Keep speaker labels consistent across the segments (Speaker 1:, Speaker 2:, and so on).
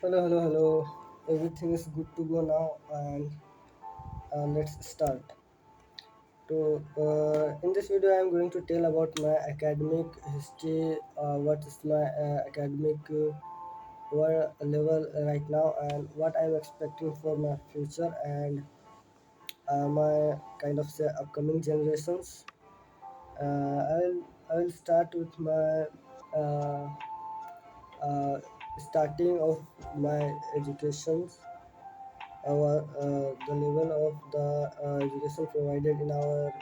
Speaker 1: Hello, hello, hello. Everything is good to go now, and let's start. In this video, I am going to tell about my academic history. What is my academic level right now, and what I'm expecting for my future, and my kind of say upcoming generations. I will start with my uh, starting of my education, the level of the education provided in our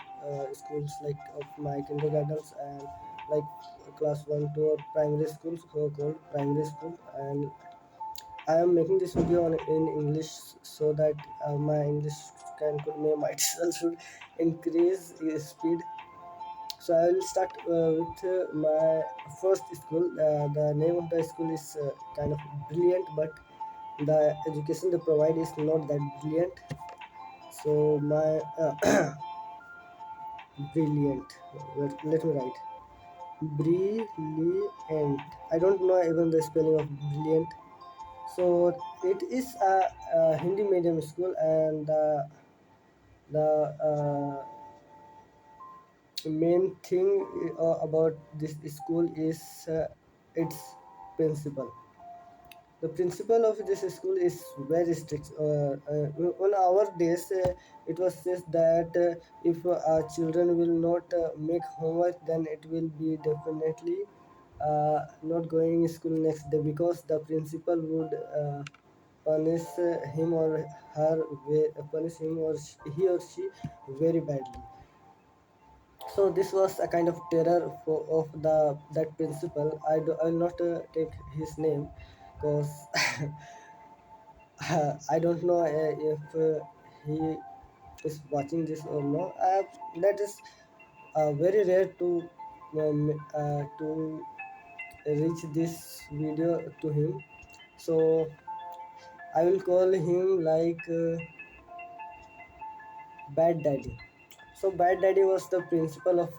Speaker 1: schools, like of my kindergartens and like class 1 to primary schools, so called primary school. And I am making this video in English so that my English can could may myself should increase speed. So I will start with my first school. The name of the school is kind of brilliant, but the education they provide is not that brilliant. So my brilliant. Let me write. Brilliant. I don't know even the spelling of brilliant. So it is a Hindi medium school, and the main thing about this school is its principal. The principal of this school is very strict. On our days, it was said that if children will not make homework, then it will be definitely not going school next day, because the principal would punish him or her, punish him or he or she very badly. So this was a kind of terror of the that principal. I will not take his name, because I don't know if he is watching this or no. That is very rare to reach this video to him. So I will call him like Bad Daddy. So Bad Daddy was the principal of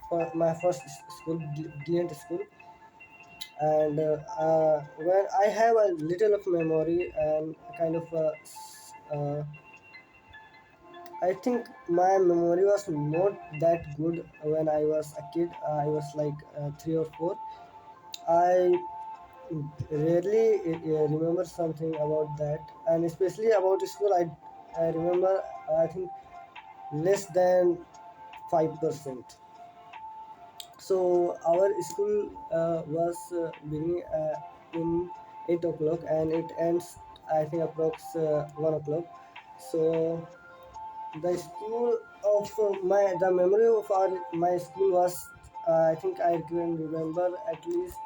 Speaker 1: for my first school, brilliant school. And when I have a little of memory and kind of I think my memory was not that good when I was a kid. I was like 3 or 4. I rarely remember something about that, and especially about school. I remember, I think, less than 5%. So our school was beginning in 8 o'clock, and it ends, I think, approx 1 o'clock. So the school of the memory of my school was, I think I can remember at least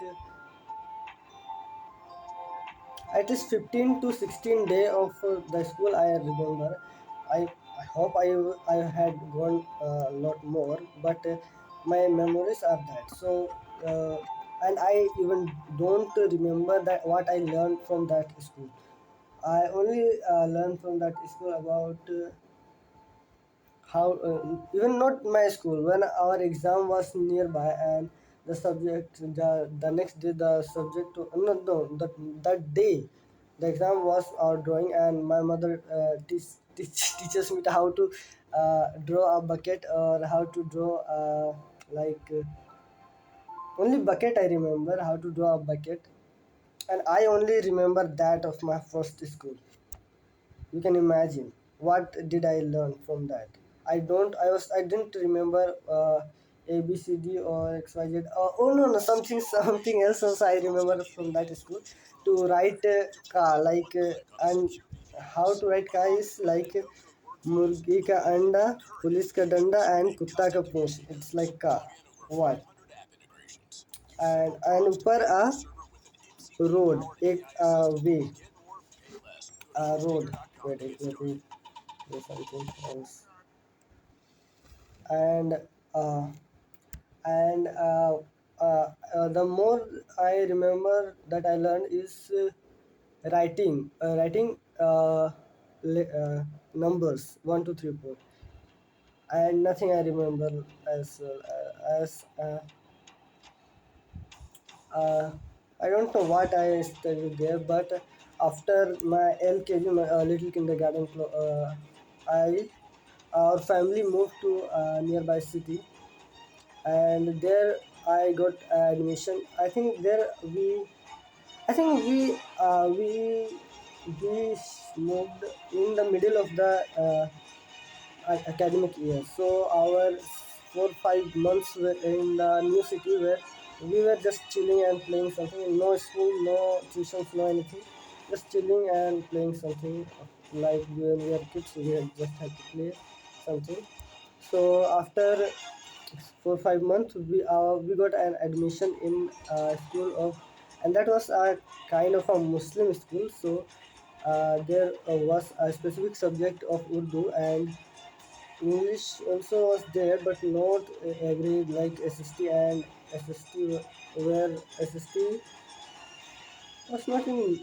Speaker 1: 15 to 16 day of the school. I remember. I hope I had gone a lot more, but my memories are that. So uh, and I even don't remember that what I learned from that school. I only learned from that school about how, even not my school, when our exam was nearby, and the next day the subject, no, that day the exam was our drawing, and my mother teaches me how to draw a bucket, or how to draw like only bucket. I remember how to draw a bucket, and I only remember that of my first school. You can imagine what did I learn from that. I didn't remember ABCD or XYZ. Oh, no, no, something else also I remember from that school. To write ka, like, and how to write ka is like मुर्गी का अंडा, police का डंडा, and कुत्ता का पूंछ. It's like ka. What? And ऊपर a road, एक way, a road. Wait, let me do something else. And uh, the more I remember that I learned is writing numbers 1, 2, 3, 4, and nothing I remember as well as I don't know what I studied there, but after my LKG, my little kindergarten, I our family moved to a nearby city, and there I got admission. I think we moved in the middle of the academic year. So our 4 5 months were in the new city where we were just chilling and playing something. No school, no tuitions, no anything. Just chilling and playing something. Like when we were kids, just had to play something. So after 4 5 months, we got an admission in a school of, and that was a kind of a Muslim school. So there was a specific subject of Urdu, and English also was there, but not every like SST and SST, where SST was not in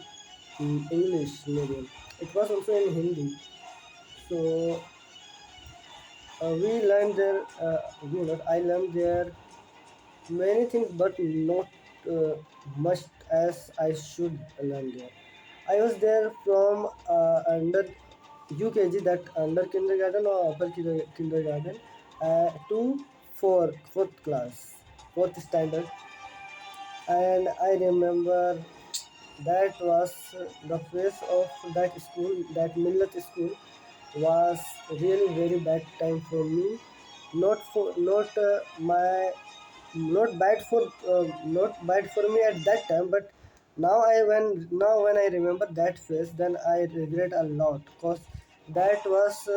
Speaker 1: English medium. It was also in Hindi. So we learned there. We not. I learned there many things, but not much as I should learn there. I was there from under UKG, that under kindergarten or upper kindergarten, to fourth class, fourth standard, and I remember that was the face of that school, that Millat school, was really very bad time for me. Not my not bad for not bad for me at that time, but now when I remember that phase, then I regret a lot, because that was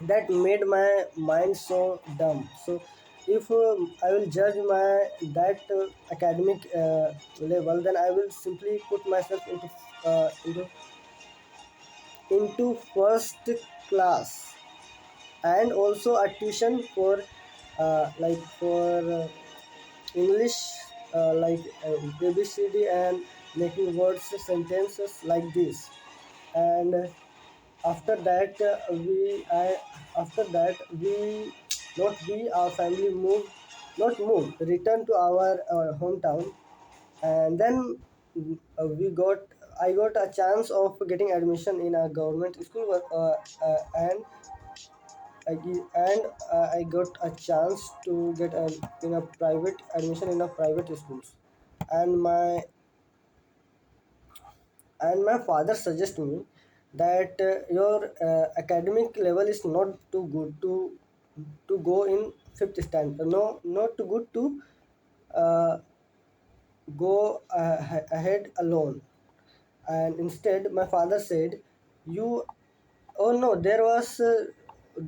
Speaker 1: that made my mind so dumb. So if I will judge my that academic level, then I will simply put myself into first class, and also a tuition for English, ABCD and making words sentences like this. And after that after that we not we our family moved not moved returned to our hometown, and then we got I got a chance of getting admission in a government school, I got a chance to get in a private admission in a private schools, and my father suggested me that your academic level is not too good to go in fifth standard. No, not too good to uh, go ahead alone. And instead, my father said, "You, oh no, there was the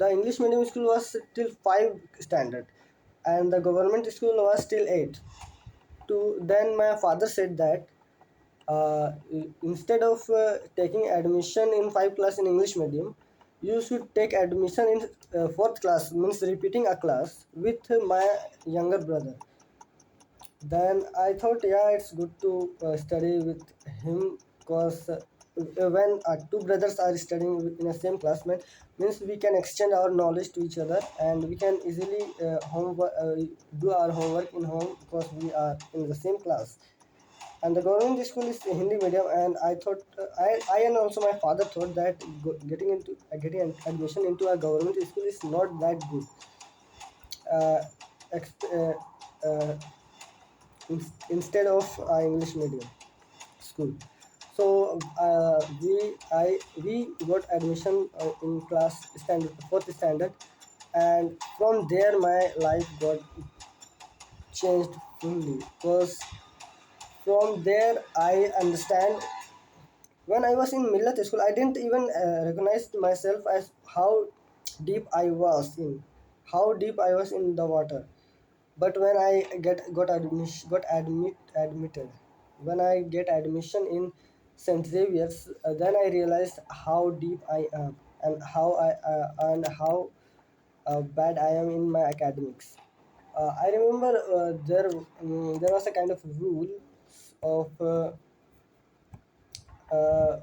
Speaker 1: English medium school was till five standard, and the government school was till eight." To then my father said that instead of taking admission in 5 class in English medium, you should take admission in fourth class, means repeating a class with my younger brother. Then I thought, yeah, it's good to study with him, because when two brothers are studying in the same class, means we can exchange our knowledge to each other, and we can easily do our homework in home, because we are in the same class. And the government school is Hindi medium, and I thought I and also my father thought that getting an admission into a government school is not that good. Uh, exp- uh, uh, Instead of English medium school. So we got admission in class standard fourth standard, and from there my life got changed fully, because from there I understand. When I was in Millat school, I didn't even recognize myself as how deep I was in, how deep I was in the water. But when I admitted, when I get admission in St. Xavier's, then I realized how deep I am, and how bad I am in my academics. I remember there was a kind of rule of uh,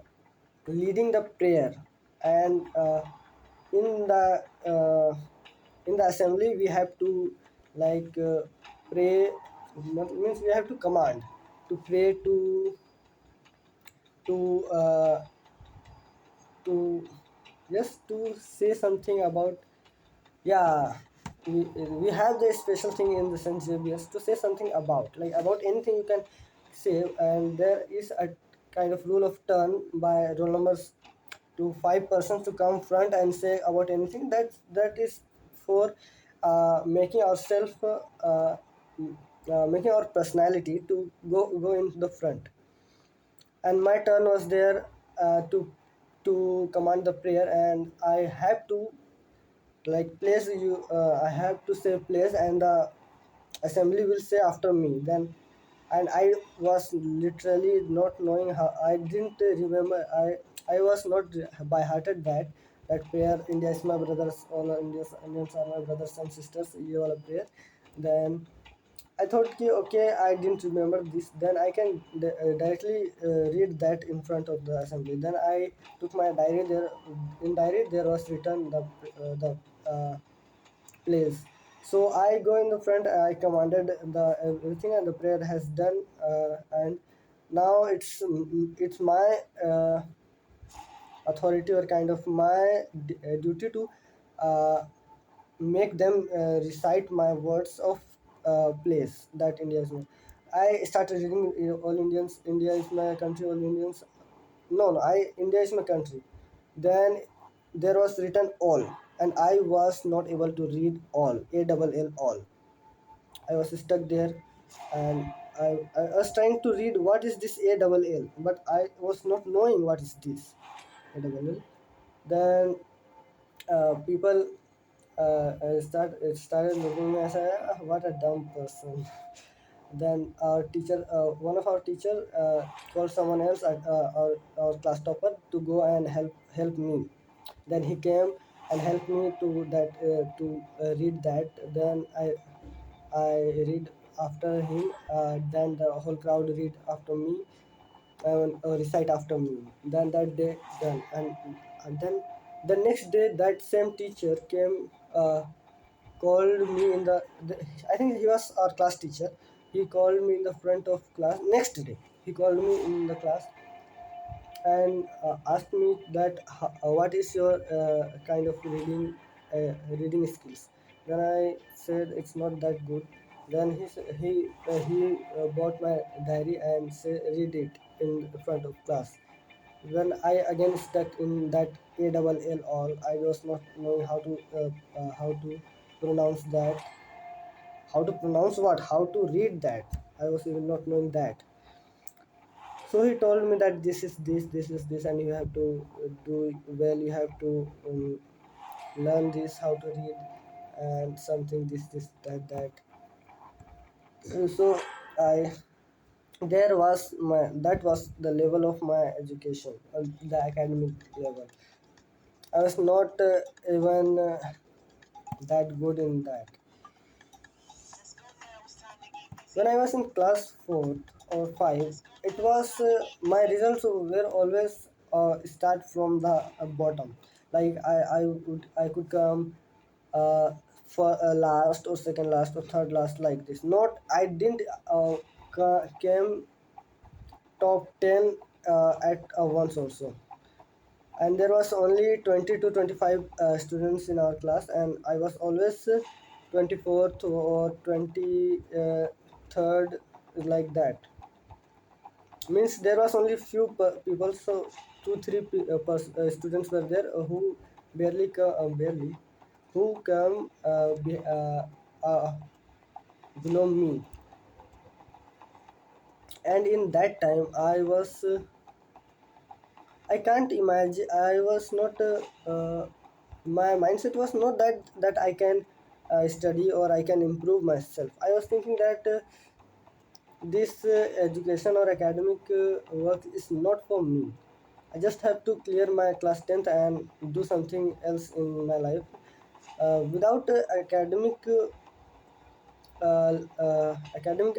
Speaker 1: leading the prayer, and in the uh, in the assembly we have to like pray, means we have to command. to pray to to just to say something about. Yeah, we have this special thing in the St. Xavier's to say something about, like about anything you can say, and there is a kind of rule of turn by roll numbers to five persons to come front and say about anything. That is for making ourselves making our personality to go into the front. And my turn was there to command the prayer, and I have to like place you I have to say place, and the assembly will say after me then. And I was literally not knowing how, I didn't remember, I was not by hearted that prayer, India is my brothers, all Indians are my brothers and sisters, you all prayer. Then I thought ki, okay, I didn't remember this, then I can directly read that in front of the assembly. Then I took my diary. There in diary there was written the place. So I go in the front, I commanded the everything, and the prayer has done, and now it's my authority, or kind of my duty to uh, make them recite my words of place that India is my. I started reading all Indians, India is my country, all Indians. No, I India is my country. Then there was written all, and I was not able to read all. A double L all. I was stuck there, and I was trying to read what is this A double L, but I was not knowing what is this A double L. Then people started looking at me as what a dumb person. Then our teacher, one of our teacher, called someone else, our class topper, to go and help me. Then he came and helped me to read that. Then I read after him. Then the whole crowd read after me, and recite after me. Then that day done, and then the next day that same teacher came, called me in the I think he was our class teacher. He called me in the front of class. Next day he called me in the class and asked me that what is your kind of reading skills. Then I said it's not that good. Then he bought my diary and say read it in front of class. When I again stuck in that A double L all, I was not knowing how to pronounce that, how to pronounce what, how to read that. I was even not knowing that. So he told me that this is this, and you have to do well. You have to learn this, how to read, and something this that. So I there was my that was the level of my education, the academic level. I was not even that good in that. When I was in class 4th or 5, it was my results were always start from the bottom. Like I could come uh, for last or second last or third last, like this. Not I didn't came top 10 at once also. And there was only 20 to 25 students in our class, and I was always 24th or 23rd, like that. Means there was only few people, so two three students were there who barely who come below me. And in that time I can't imagine. I was not. My mindset was not that I can study or I can improve myself. I was thinking that this education or academic work is not for me. I just have to clear my class 10th and do something else in my life. Without academic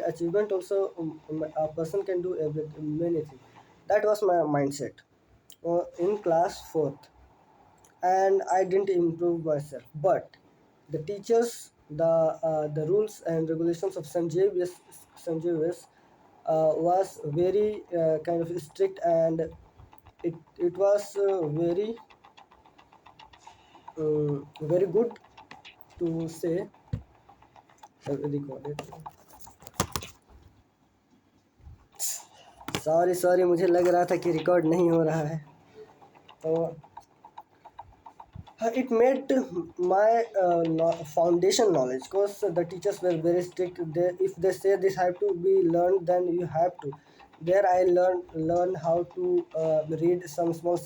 Speaker 1: achievement, also a person can do many things. That was my mindset in class 4th, and I didn't improve myself. But the teachers, the rules and regulations of Sanjay West was very kind of strict, and it was very good to say. Recorded. Sorry sorry, मुझे लग रहा था कि record नहीं हो रहा है, तो it made my foundation knowledge, because the teachers were very strict. If they say this have to be learned, then you have to. There I learn how to read some small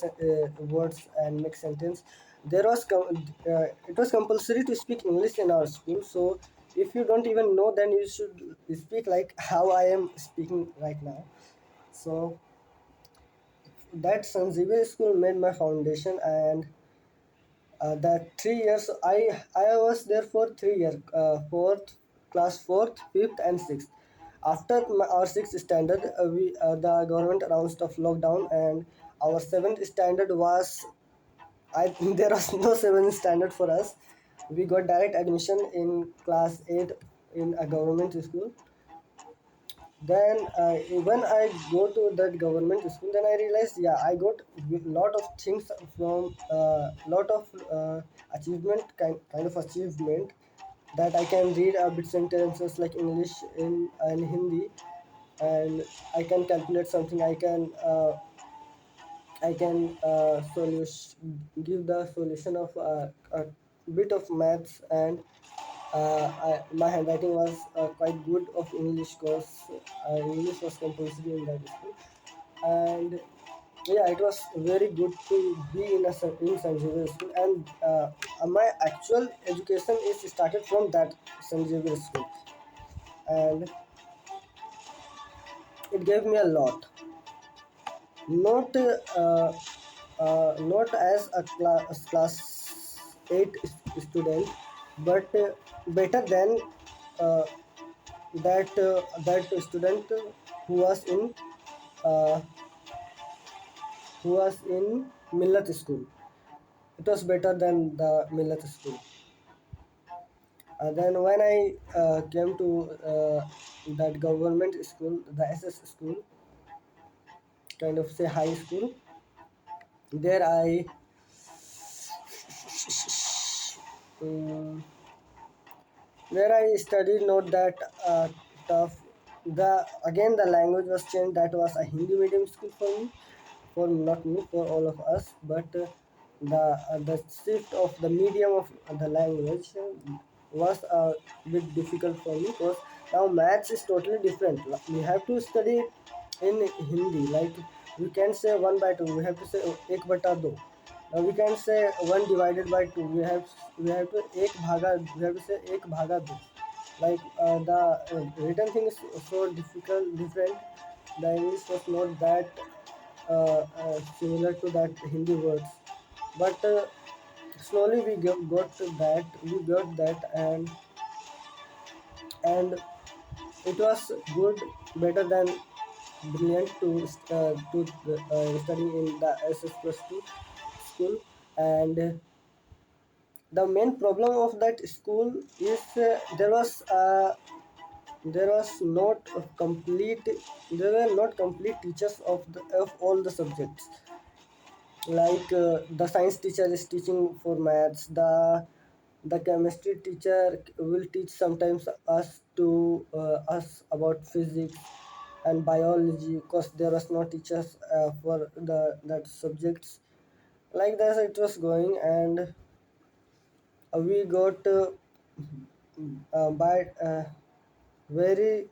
Speaker 1: words and make sentence. It was compulsory to speak English in our school. So if you don't even know, then you should speak like how I am speaking right now. So that San Xavier school made my foundation, and that 3 years I was there for 3 years, fourth class, fourth, fifth, and sixth. After our sixth standard, we the government announced of lockdown, and our seventh standard was, I there was no seventh standard for us. We got direct admission in class 8 in a government school. Then when I go to that government school, then I realized, yeah, I got lot of things from lot of kind of achievement, that I can read a bit sentences like English in and Hindi, and I can calculate something. Give the solution of a bit of maths, and my handwriting was quite good of English, course. English was compulsory in that school, and yeah, it was very good to be in in St. Xavier school, and my actual education is started from that St. Xavier school, and it gave me a lot. Not not as a class 8 student, but better than uh, that student who was in uh, Millat school. It was better than the Millat school. Then when I came to that government school, the SS school, kind of say high school, there I um, where I studied not that tough. The language was changed. That was a Hindi medium school for me, for not me, for all of us. But the shift of the medium of the language was a bit difficult for me, because now maths is totally different. We have to study in Hindi. Like we can say 1/2. We have to say ek bata do. We can say 1/2. We have to we have to say ek bhaga do. Like the written thing is so different. The English was not that similar to that Hindi words, but slowly we got that, and it was good, better than brilliant to study in the SS plus 2 school. And the main problem of that school is there was not a complete there were not complete teachers of all the subjects. Like the science teacher is teaching for maths, the chemistry teacher will teach sometimes us about physics and biology, because there was no teachers for the that subjects. Like that it was going, and we got by very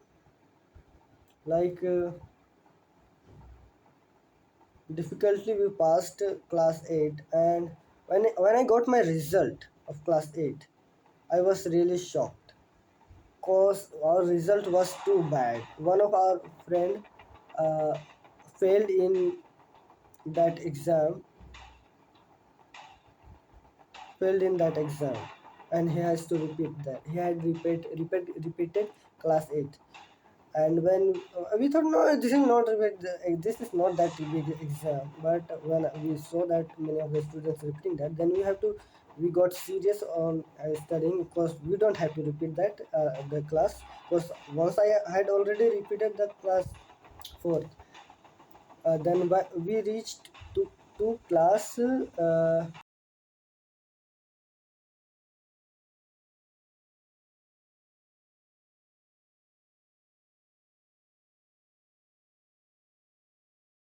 Speaker 1: like difficultly we passed class 8. And when I got my result of class 8, I was really shocked, because our result was too bad. One of our friend uh, failed in that exam failed in that exam, and he has to repeat that. He had repeated class 8. And when we thought, no, this is not that big exam, but when we saw that many of the students repeating that, then we have to we got serious on studying because we don't have to repeat that the class, because once I had already repeated the class fourth. Then we reached to class